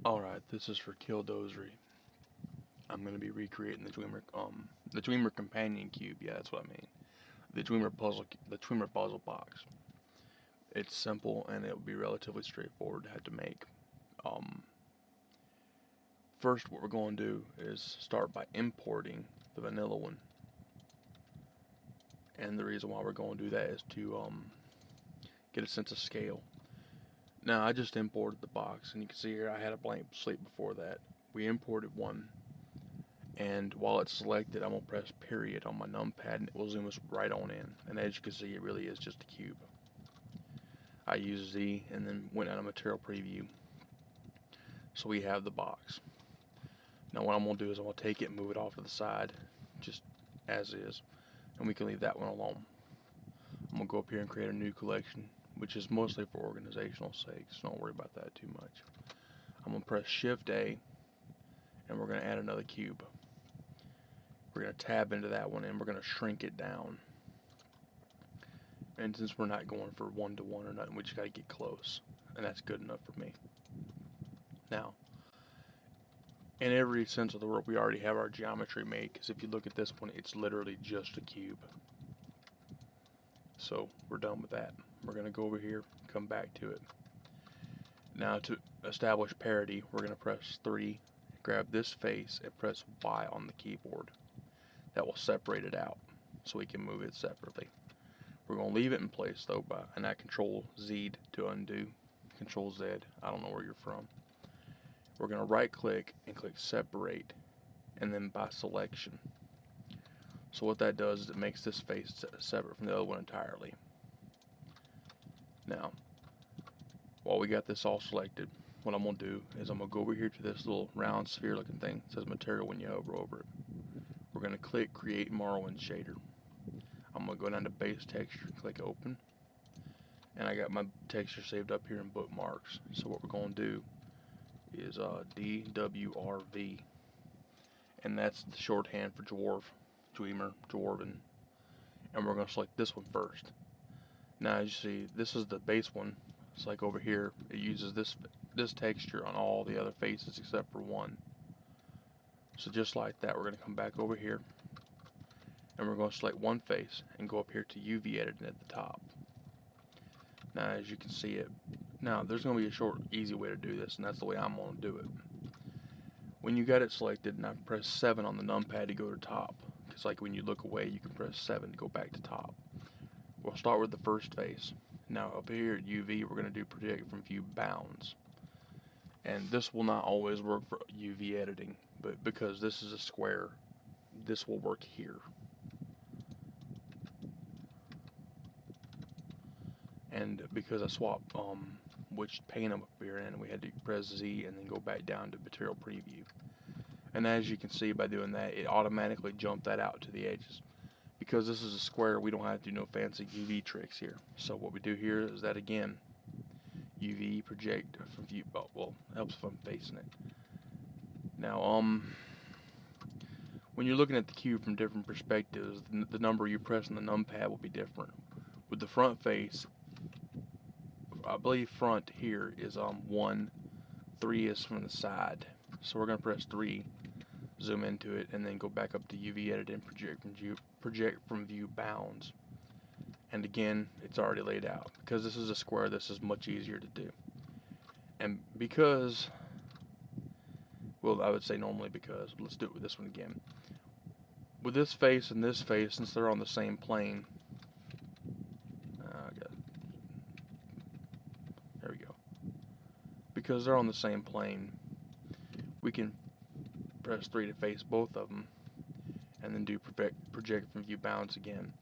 Alright, this is for Kildozery. I'm going to be recreating the Dreamer Companion Cube. Yeah, that's what I mean. The Dreamer puzzle box. It's simple and it will be relatively straightforward to have to make. Um, First, what we're going to do is start by importing the vanilla one. And the reason why we're going to do that is to get a sense of scale. Now, I just imported the box, and you can see here I had a blank slate before that. We imported one, and while it's selected, I'm going to press period on my numpad, and it will zoom us right on in. And as you can see, it really is just a cube. I used Z and then went out of material preview. So we have the box. Now what I'm going to do is I'm going to take it and move it off to the side, just as is, and we can leave that one alone. I'm going to go up here and create a new collection, which is mostly for organizational sake, so don't worry about that too much. I'm going to press Shift A, and we're going to add another cube. We're going to tab into that one, and we're going to shrink it down. And since we're not going for 1-to-1 or nothing, we just got to get close, and that's good enough for me. Now, in every sense of the word, we already have our geometry made, because if you look at this one, it's literally just a cube. So we're done with that. We're going to go over here, come back to it. Now to establish parity, we're going to press 3, grab this face, and press Y on the keyboard. That will separate it out, so we can move it separately. We're going to leave it in place though, and I Control Z to undo, Control Z, I don't know where you're from. We're going to right click and click separate, and then by selection. So what that does is it makes this face separate from the other one entirely. Now, while we got this all selected, what I'm going to do is I'm going to go over here to this little round sphere looking thing. It says material when you hover over it. We're going to click create Morrowind shader. I'm going to go down to base texture, click open, and I got my texture saved up here in bookmarks. So what we're going to do is DWRV, and that's the shorthand for dwarf, dreamer, dwarven, and we're going to select this one first. Now as you see, this is the base one. It's like over here, it uses this texture on all the other faces except for one. So just like that, we're going to come back over here, and we're going to select one face and go up here to UV editing at the top. Now as you can see it, now there's going to be a short, easy way to do this, and that's the way I'm going to do it. When you got it selected, now press 7 on the numpad to go to top, because like when you look away, you can press 7 to go back to top. We'll start with the first face. Now up here at UV, we're going to do project from view bounds. And this will not always work for UV editing, but because this is a square, this will work here. And because I swapped which pane I'm up here in, we had to press Z and then go back down to material preview. And as you can see, by doing that, it automatically jumped that out to the edges. Because this is a square, we don't have to do no fancy UV tricks here. So what we do here is that again, UV project from view. Oh, well, helps if I'm facing it. Now, when you're looking at the cube from different perspectives, the number you press on the numpad will be different. With the front face, I believe front here is 1, 3 is from the side. So we're going to press 3, zoom into it, and then go back up to UV edit and project from view bounds. And again, it's already laid out. Because this is a square, this is much easier to do. And because, well, I would say normally because, but let's do it with this one again. With this face and this face, since they're on the same plane, there we go. Because they're on the same plane, we can press 3 to face both of them, and then do project from view bounds again.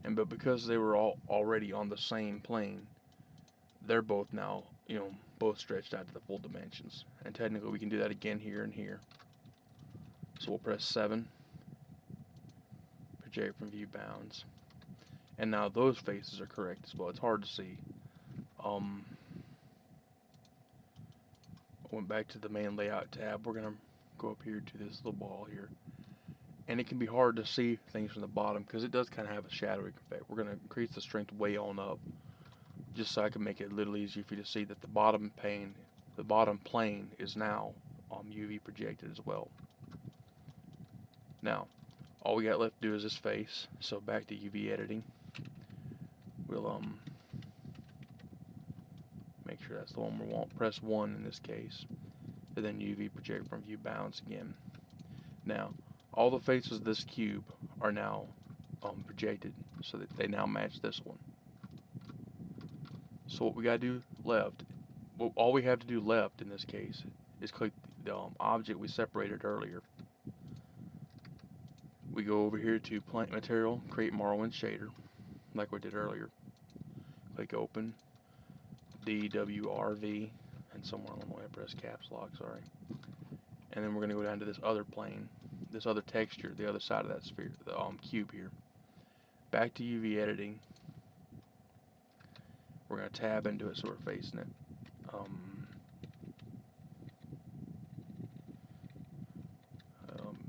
But because they were all already on the same plane, they're both now, both stretched out to the full dimensions. And technically we can do that again here and here. So we'll press 7, project from view bounds. And now those faces are correct as well. It's hard to see. I went back to the main layout tab. We're going to go up here to this little ball here. And it can be hard to see things from the bottom because it does kind of have a shadowing effect. We're going to increase the strength way on up just so I can make it a little easier for you to see that the bottom pane the bottom plane is now UV projected as well. Now, all we got left to do is this face. So back to UV editing. We'll make sure that's the one we want. Press 1 in this case, and then UV project from view bounds again. Now, all the faces of this cube are now projected, so that they now match this one. So what we gotta do left, well, all we have to do left in this case is click the object we separated earlier. We go over here to Plant Material, Create Morrowind Shader, like we did earlier. Click Open, DWRV, and somewhere along the way I press caps lock, sorry. And then we're going to go down to this other plane, this other texture, the other side of that sphere, the cube here. Back to UV editing. We're going to tab into it so we're facing it. I'm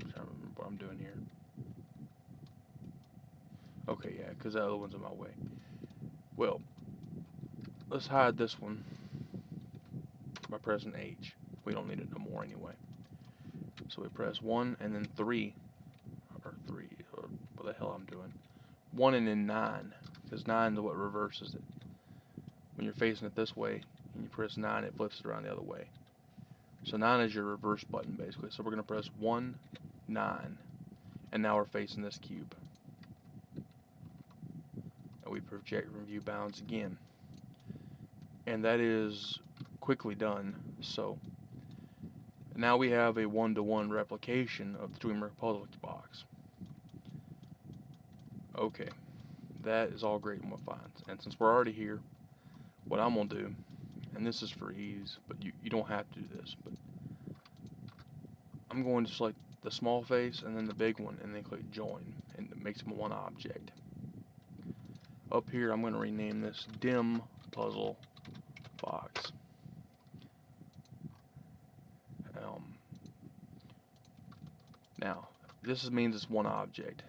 trying to remember what I'm doing here. Okay, yeah, because the other one's in my way. Well, let's hide this one by pressing H. We don't need it no more anyway. So we press 1 and then 3, or what the hell I'm doing. 1 and then 9, because 9 is what reverses it. When you're facing it this way, and you press 9, it flips it around the other way. So 9 is your reverse button, basically. So we're going to press 1, 9, and now we're facing this cube. And we project from view bounds again. And that is quickly done. So now we have a one-to-one replication of the Dreamer puzzle box. Okay, that is all great and fine. And since we're already here, what I'm going to do, and this is for ease, but you don't have to do this, but I'm going to select the small face and then the big one and then click join, and it makes them one object. Up here I'm going to rename this dim puzzle box. Now this means it's one object.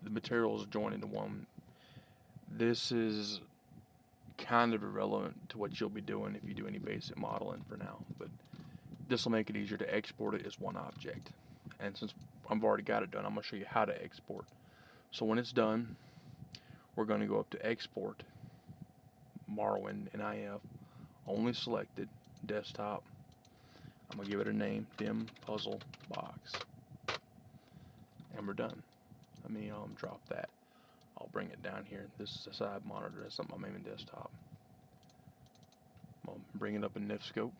The material is joined into one. This is kind of irrelevant to what you'll be doing if you do any basic modeling for now, but this will make it easier to export it as one object. And since I've already got it done, I'm going to show you how to export. So when it's done, we're going to go up to Export, Morrowind NIF, only selected, desktop. I'm going to give it a name, dim puzzle box. And we're done. Let me drop that. I'll bring it down here. This is a side monitor. That's on my main desktop. I'll bring it up in NIF scope.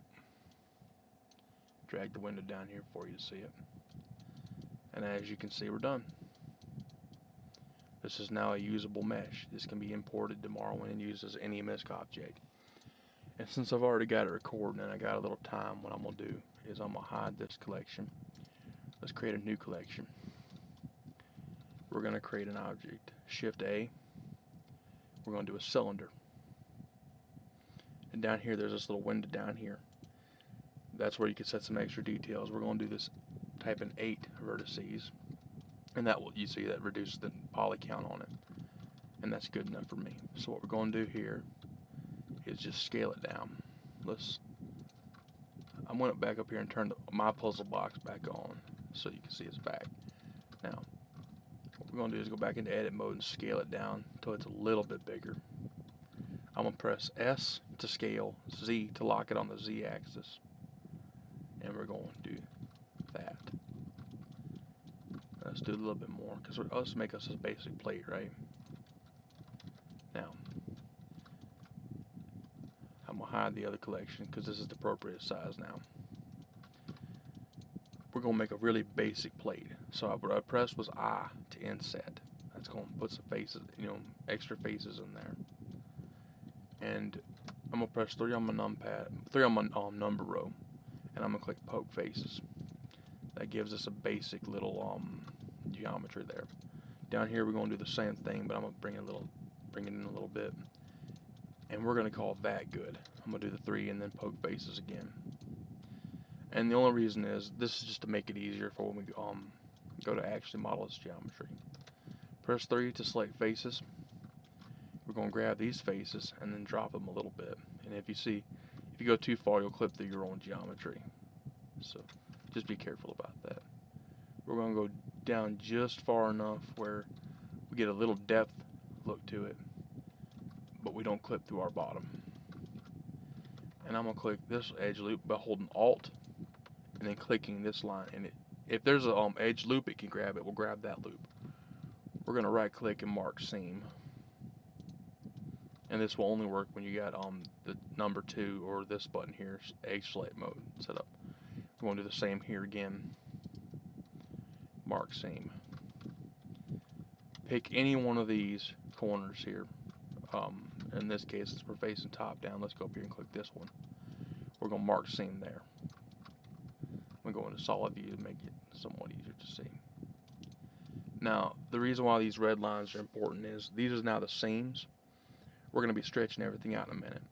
Drag the window down here for you to see it. And as you can see, we're done. This is now a usable mesh. This can be imported to Morrowind and used as any misc object. And since I've already got it recorded and I got a little time, what I'm going to do is I'm going to hide this collection. Let's create a new collection. We're going to create an object. Shift A. We're going to do a cylinder. And down here, there's this little window down here. That's where you can set some extra details. We're going to do this, type in 8 vertices. And that will, you see, that reduces the poly count on it. And that's good enough for me. So what we're going to do here is just scale it down. I'm going to back up here and turn my puzzle box back on so you can see it's back. Now, what we're going to do is go back into edit mode and scale it down until it's a little bit bigger. I'm going to press S to scale, Z to lock it on the Z axis. And we're going to do that. Let's do a little bit more, because let's make us a basic plate, right? Now, I'm going to hide the other collection, because this is the appropriate size now. We're going to make a really basic plate. So what I pressed was I to inset. That's going to put some faces, extra faces in there. And I'm going to press 3 on my numpad, 3 on my number row, and I'm going to click poke faces. That gives us a basic little geometry there. Down here we're going to do the same thing, but I'm going to bring it in a little bit. And we're going to call that good. I'm going to do the 3 and then poke faces again. And the only reason is, this is just to make it easier for when we go to actually model this geometry. Press 3 to select faces. We're going to grab these faces and then drop them a little bit. And if you see, If you go too far, you'll clip through your own geometry. So just be careful about that. We're going to go down just far enough where we get a little depth look to it, but we don't clip through our bottom. And I'm going to click this edge loop by holding Alt and then clicking this line. And if there's a edge loop it can grab, it will grab that loop. We're going to right click and mark seam. And this will only work when you got the number 2 or this button here, edge select mode set up. We're going to do the same here again. Mark seam. Pick any one of these corners here. In this case, it's we're facing top down. Let's go up here and click this one. We're going to mark seam there. We go into solid view to make it somewhat easier to see. Now, the reason why these red lines are important is these are now the seams. We're going to be stretching everything out in a minute.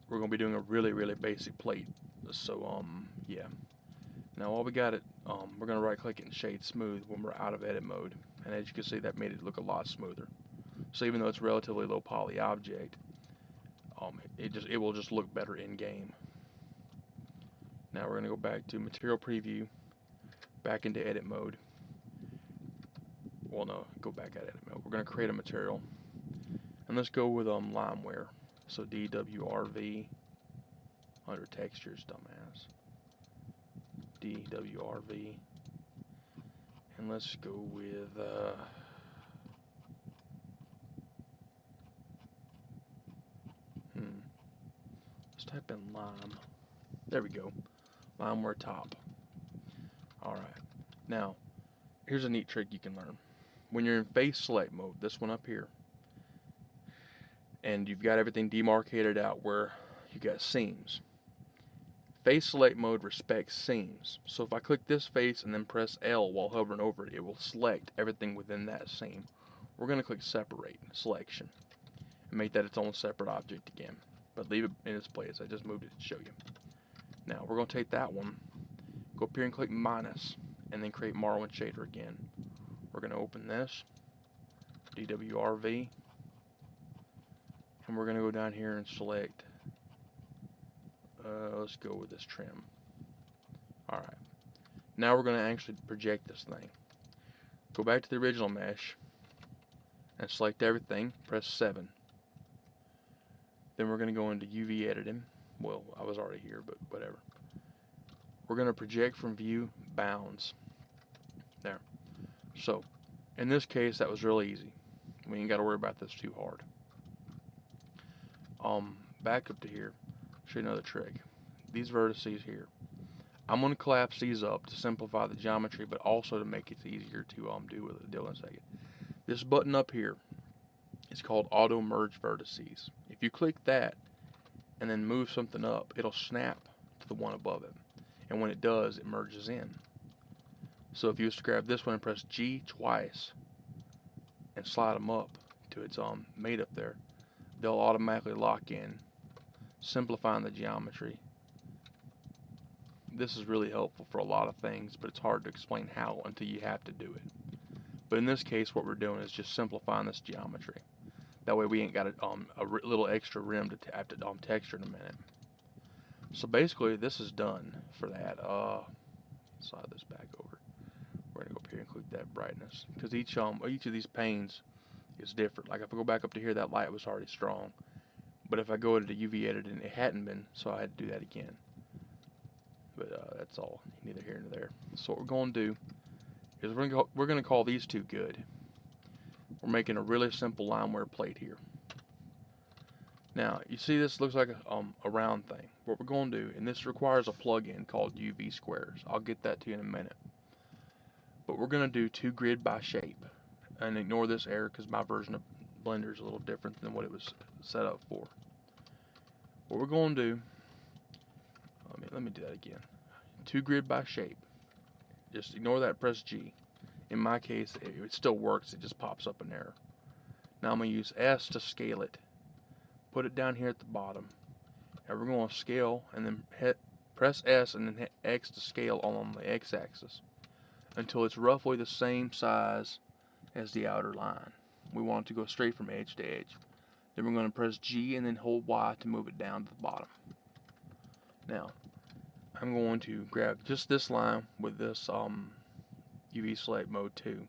We're going to be doing a really basic plate. So, yeah. Now, while we got it, we're going to right click it and shade smooth when we're out of edit mode. And as you can see, that made it look a lot smoother. So even though it's a relatively low poly object, it will just look better in game. Now we're going to go back to material preview, back into edit mode. Well, no, go back at edit mode. We're going to create a material, and let's go with limeware. So DWRV under textures, dumbass. DWRV, and let's go with let's type in lime. There we go. Limeware top. Alright. Now, here's a neat trick you can learn. When you're in face select mode, this one up here, and you've got everything demarcated out where you got seams. Face select mode respects seams. So if I click this face and then press L while hovering over it, it will select everything within that seam. We're going to click separate selection and make that its own separate object again. But leave it in its place. I just moved it to show you. Now we're going to take that one, go up here and click minus, and then create Morrowind shader again. We're going to open this, DWRV, and we're going to go down here and select, let's go with this trim. Alright, now we're going to actually project this thing. Go back to the original mesh and select everything, press 7. Then we're going to go into UV editing. Well, I was already here, but whatever. We're going to project from view bounds. There. So, in this case, that was really easy. We ain't got to worry about this too hard. Back up to here. Show you another trick. These vertices here. I'm going to collapse these up to simplify the geometry, but also to make it easier to do with it. Deal in a second. This button up here is called Auto Merge Vertices. If you click that and then move something up, it'll snap to the one above it. And when it does, it merges in. So if you was to grab this one and press G twice and slide them up to its mate up there, they'll automatically lock in, simplifying the geometry. This is really helpful for a lot of things, but it's hard to explain how until you have to do it. But in this case, what we're doing is just simplifying this geometry. That way we ain't got a little extra rim to have to texture in a minute. So basically, this is done for that. Slide this back over. We're gonna go up here and click that brightness, because each of these panes is different. Like if I go back up to here, that light was already strong. But if I go into UV editing, it hadn't been, so I had to do that again. But that's all, neither here nor there. So what we're going to do is we're going to call these two good. We're making a really simple limeware plate here. Now, you see this looks like a round thing. What we're going to do, and this requires a plugin called UV Squares. I'll get that to you in a minute. But we're going to do 2 grid by shape. And ignore this error because my version of Blender is a little different than what it was set up for. What we're going to do, let me do that again. 2 grid by shape. Just ignore that, press G. In my case, it still works, it just pops up an error. Now I'm going to use S to scale it. Put it down here at the bottom. And we're going to scale and then press S and then hit X to scale on the X axis until it's roughly the same size as the outer line. We want it to go straight from edge to edge. Then we're going to press G and then hold Y to move it down to the bottom. Now, I'm going to grab just this line with this UV select mode 2.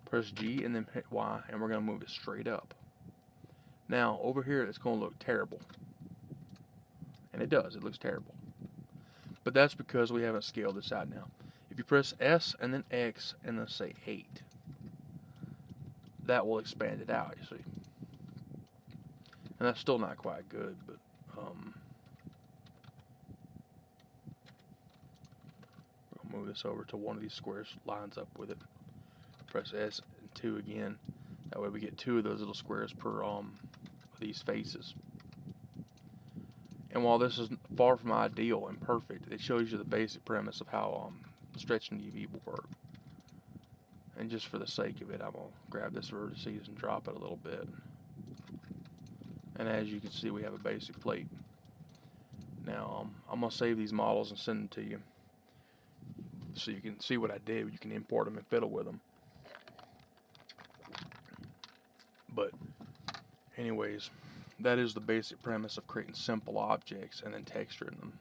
Press G and then hit Y, and we're going to move it straight up. Now, over here, it's going to look terrible. And it does, it looks terrible. But that's because we haven't scaled this out now. If you press S and then X and then say 8, that will expand it out, you see. And that's still not quite good, but we'll move this over to one of these squares lines up with it. Press S and 2 again. That way we get 2 of those little squares per these faces. And while this is far from ideal and perfect, it shows you the basic premise of how stretching UV will work. And just for the sake of it, I'm going to grab this vertices and drop it a little bit. And as you can see, we have a basic plate. Now, I'm going to save these models and send them to you so you can see what I did. You can import them and fiddle with them. But anyways, that is the basic premise of creating simple objects and then texturing them.